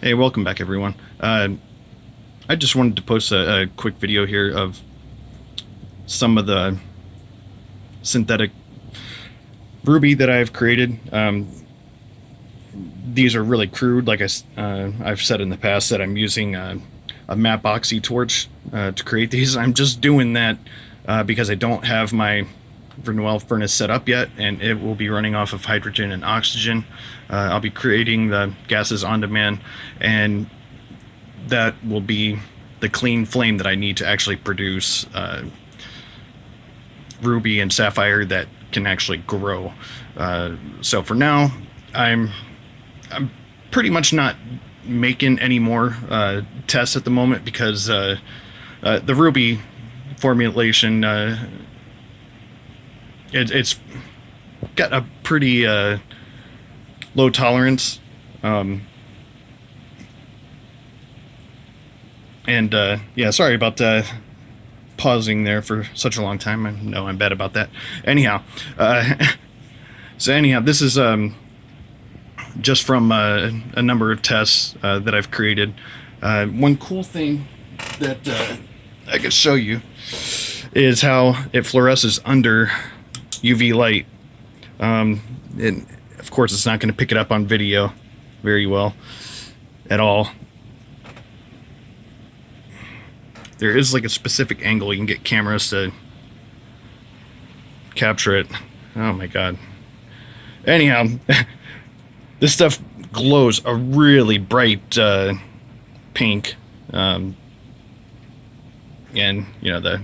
Hey, welcome back, everyone. I just wanted to post a quick video here of some of the synthetic ruby that I've created. These are really crude, like I've said in the past that I'm using a MAPP oxy torch to create these. I'm just doing that because I don't have my Verneuil furnace set up yet, and it will be running off of hydrogen and oxygen. I'll be creating the gases on demand, and that will be the clean flame that I need to actually produce ruby and sapphire that can actually grow. So for now, I'm pretty much not making any more tests at the moment because the ruby formulation it's got a pretty low tolerance. Yeah, sorry about pausing there for such a long time. I know I'm bad about that. Anyhow, this is just from a number of tests that I've created. One cool thing that I could show you is how it fluoresces under UV light. And of course, it's not going to pick it up on video very well at all. There is like a specific angle you can get cameras to capture it. Oh my god. Anyhow, this stuff glows a really bright pink. And you know, the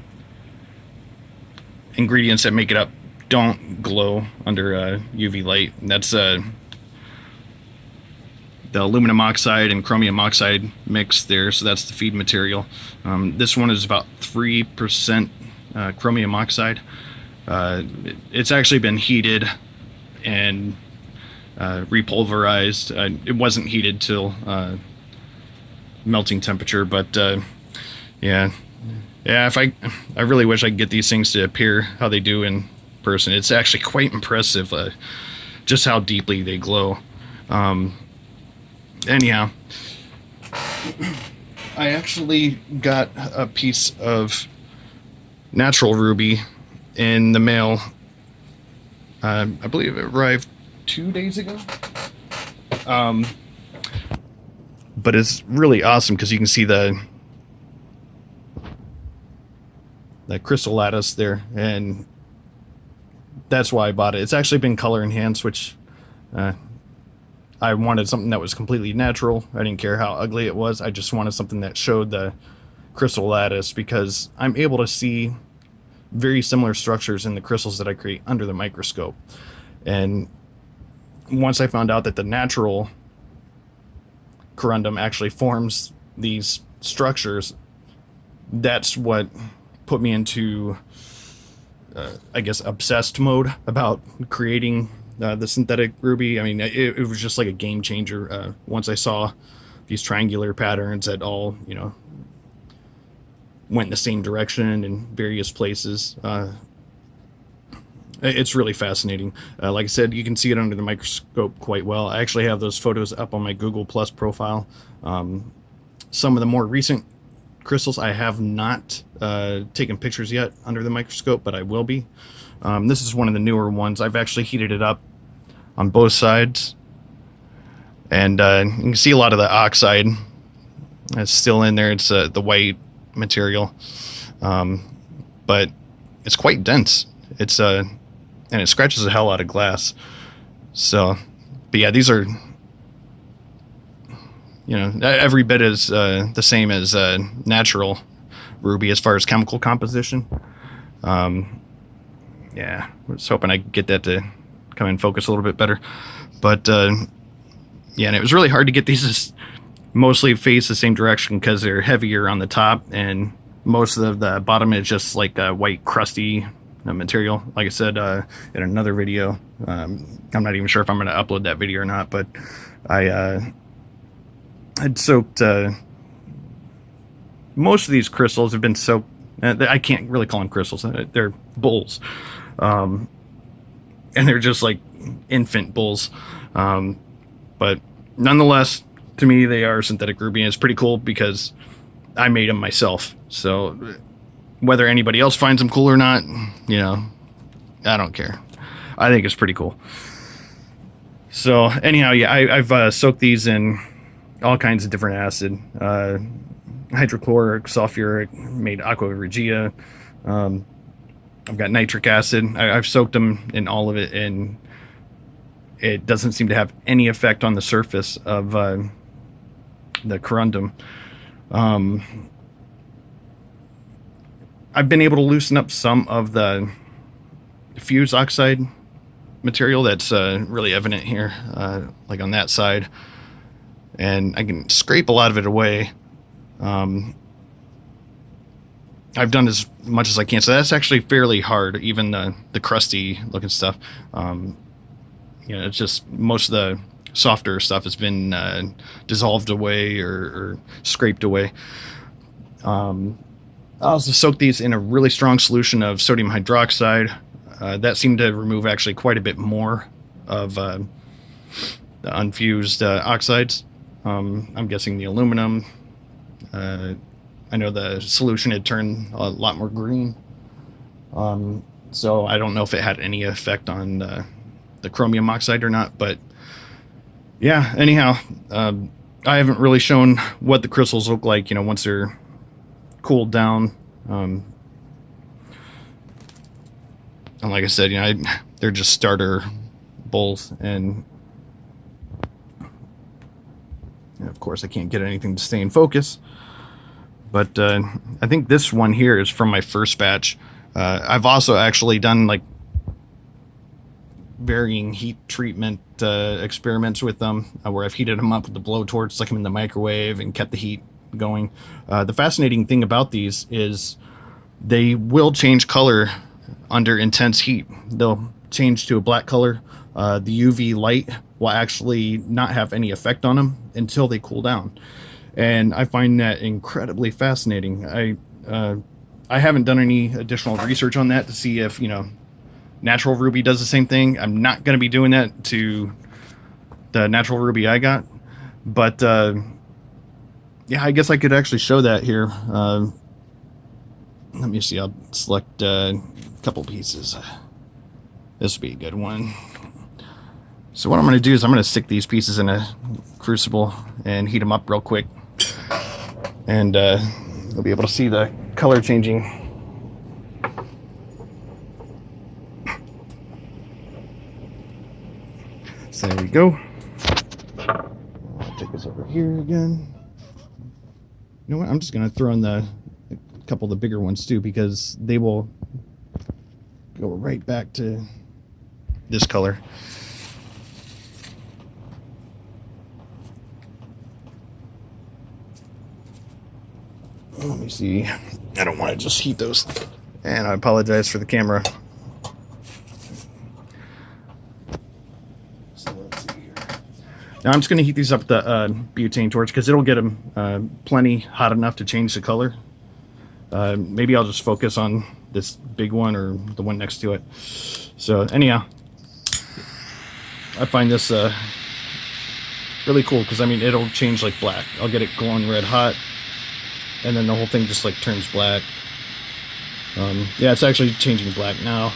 ingredients that make it up don't glow under UV light. That's the aluminum oxide and chromium oxide mix there, so that's the feed material. This one is about 3% chromium oxide. It's actually been heated and repulverized. It wasn't heated till melting temperature, but yeah, if I really wish I could get these things to appear how they do in person. It's actually quite impressive just how deeply they glow. Anyhow, I actually got a piece of natural ruby in the mail. I believe it arrived 2 days ago. But it's really awesome because you can see the crystal lattice there, and that's why I bought it. It's actually been color enhanced, which I wanted something that was completely natural. I didn't care how ugly it was. I just wanted something that showed the crystal lattice because I'm able to see very similar structures in the crystals that I create under the microscope. And once I found out that the natural corundum actually forms these structures, that's what put me into, I guess, obsessed mode about creating the synthetic ruby. I mean, it was just like a game changer once I saw these triangular patterns that all, you know, went in the same direction in various places. It's really fascinating. Like I said, you can see it under the microscope quite well. I actually have those photos up on my Google Plus profile. Some of the more recent crystals I have not taken pictures yet under the microscope, but I will be. This is one of the newer ones. I've actually heated it up on both sides, and you can see a lot of the oxide is still in there. It's the white material, but it's quite dense. It's and it scratches the hell out of glass. So, but yeah, these are, you know, every bit as the same as natural ruby as far as chemical composition. Yeah, I was hoping I could get that to come in focus a little bit better. But yeah, and it was really hard to get these to mostly face the same direction because they're heavier on the top, and most of the bottom is just like a white crusty material. Like I said in another video, I'm not even sure if I'm going to upload that video or not, but I'd soaked most of these crystals have been soaked. I can't really call them crystals. They're boules. And they're just like infant boules. But nonetheless, to me, they are synthetic ruby, and it's pretty cool because I made them myself. So whether anybody else finds them cool or not, you know, I don't care. I think it's pretty cool. So anyhow, yeah, I've soaked these in all kinds of different acid, hydrochloric, sulfuric, made aqua regia. I've got nitric acid. I've soaked them in all of it, and it doesn't seem to have any effect on the surface of the corundum. I've been able to loosen up some of the fused oxide material that's really evident here, like on that side, and I can scrape a lot of it away. I've done as much as I can, so that's actually fairly hard, even the crusty looking stuff. You know, it's just most of the softer stuff has been dissolved away or scraped away. I also soaked these in a really strong solution of sodium hydroxide. That seemed to remove actually quite a bit more of the unfused oxides. I'm guessing the aluminum. I know the solution had turned a lot more green. So I don't know if it had any effect on the chromium oxide or not. But yeah, anyhow, I haven't really shown what the crystals look like, you know, once they're cooled down. And like I said, you know, they're just starter bowls, and of course I can't get anything to stay in focus. But I think this one here is from my first batch. I've also actually done like varying heat treatment experiments with them, where I've heated them up with the blowtorch, stuck them in the microwave, and kept the heat going. The fascinating thing about these is they will change color under intense heat. They'll change to a black color. The UV light will actually not have any effect on them until they cool down, and I find that incredibly fascinating. I haven't done any additional research on that to see if, you know, natural ruby does the same thing. I'm not going to be doing that to the natural ruby I got, but yeah, I guess I could actually show that here. Let me see. I'll select a couple pieces. This would be a good one. So what I'm going to do is I'm going to stick these pieces in a crucible and heat them up real quick, and you'll be able to see the color changing. So there we go. I'll take this over here again. You know what? I'm just going to throw in a couple of the bigger ones too, because they will go right back to this color. Let me see. I don't want to just heat those. And I apologize for the camera. So let's see here. Now I'm just going to heat these up with the butane torch, because it'll get them plenty hot enough to change the color. Maybe I'll just focus on this big one or the one next to it. So anyhow, I find this really cool, because I mean, it'll change like black. I'll get it glowing red hot, and then the whole thing just like turns black. Yeah, it's actually changing black now.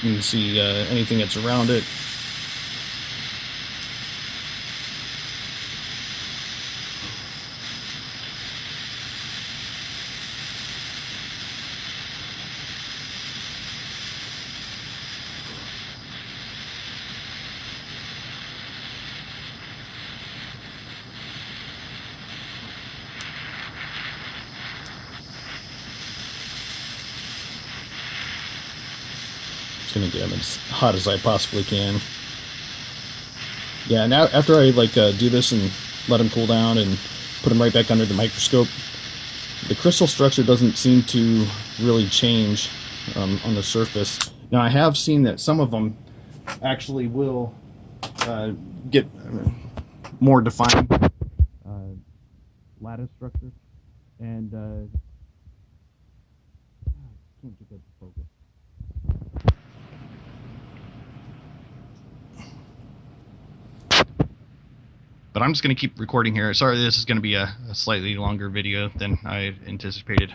You can see anything that's around it. Gonna get them as hot as I possibly can. Yeah, now after I like do this and let them cool down and put them right back under the microscope, the crystal structure doesn't seem to really change on the surface. Now I have seen that some of them actually will get more defined lattice structure, and can't get that to focus. But I'm just going to keep recording here. Sorry, this is going to be a slightly longer video than I anticipated.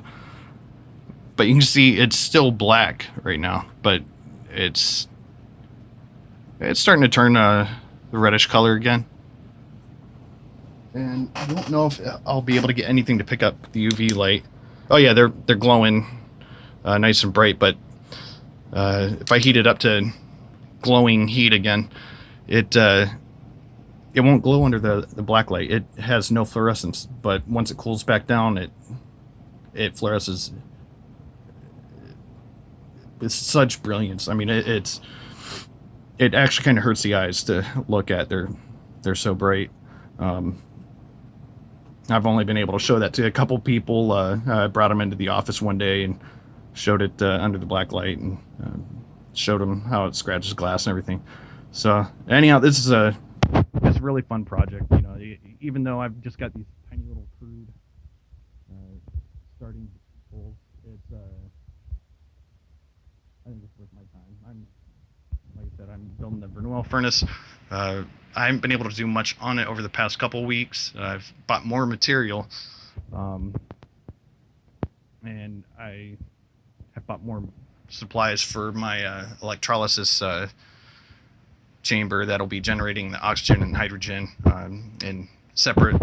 But you can see it's still black right now, but it's starting to turn the reddish color again. And I don't know if I'll be able to get anything to pick up the UV light. Oh yeah, they're glowing nice and bright, but if I heat it up to glowing heat again, it won't glow under the black light. It has no fluorescence, but once it cools back down, it fluoresces. It's such brilliance. I mean, it actually kind of hurts the eyes to look at. They're so bright. I've only been able to show that to a couple people. I brought them into the office one day and showed it under the black light and showed them how it scratches glass and everything. So anyhow, this is a really fun project. You know, even though I've just got these tiny little crude starting boules, I think it's worth my time. Like I said, I'm building the Verneuil furnace. I haven't been able to do much on it over the past couple weeks. I've bought more material, and I have bought more supplies for my electrolysis chamber that'll be generating the oxygen and hydrogen in separate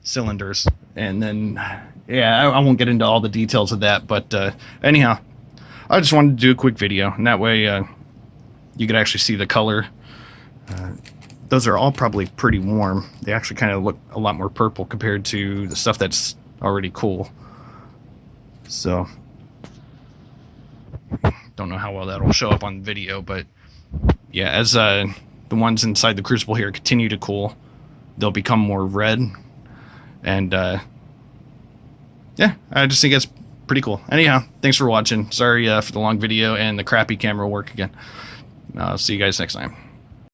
cylinders. And then, yeah, I won't get into all the details of that, but anyhow, I just wanted to do a quick video, and that way you could actually see the color. Those are all probably pretty warm. They actually kind of look a lot more purple compared to the stuff that's already cool. So, don't know how well that'll show up on video, but yeah, as the ones inside the crucible here continue to cool, they'll become more red. And yeah, I just think it's pretty cool. Anyhow, thanks for watching. Sorry for the long video and the crappy camera work again. I'll see you guys next time.